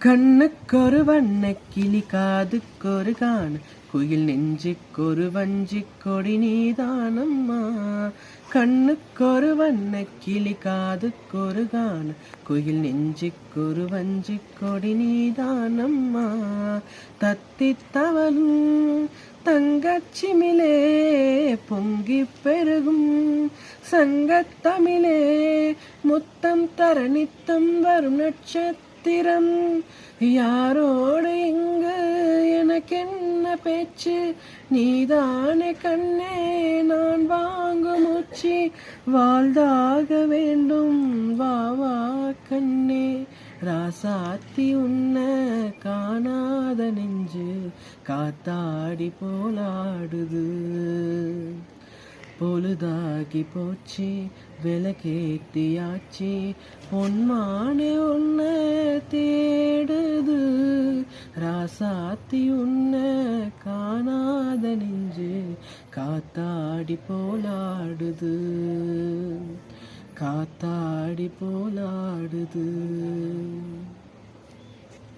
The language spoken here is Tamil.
கண்ணுக்கொரு வண்ணக் கிளி காதுக்கொரு கான குயில் நெஞ்சுக்கொரு வஞ்சிக் கொடி நீதானம்மா. கண்ணுக்கொரு வண்ணக் கிளி காதுக்கொரு கான குயில் நெஞ்சுக்கொரு வஞ்சிக் கொடி நீதானம்மா. தத்தித் தவழும் தங்கச்சிமிழே பொங்கிப் பெருகும் சங்கத்தமிழே முத்தம் தர நித்தம் வரும் நட்சத்திரம். யாரோடு இங்கு எனக்கென்ன பேச்சு, நீதானே கண்ணே நான் வாங்கும் மூச்சு. வாழ்ந்தாக வேண்டும் வா வா கண்ணே, ராசாத்தி உன்ன காணாத நெஞ்சு காத்தாடி போலாடுது. பொழுதாகி போச்சு விளக்கேத்தியாச்சு, பொன்மானே உன்ன தேடுது. ராசாத்தி உன்ன காணாத நெஞ்சு காத்தாடி போலாடுது, காத்தாடி போலாடுது.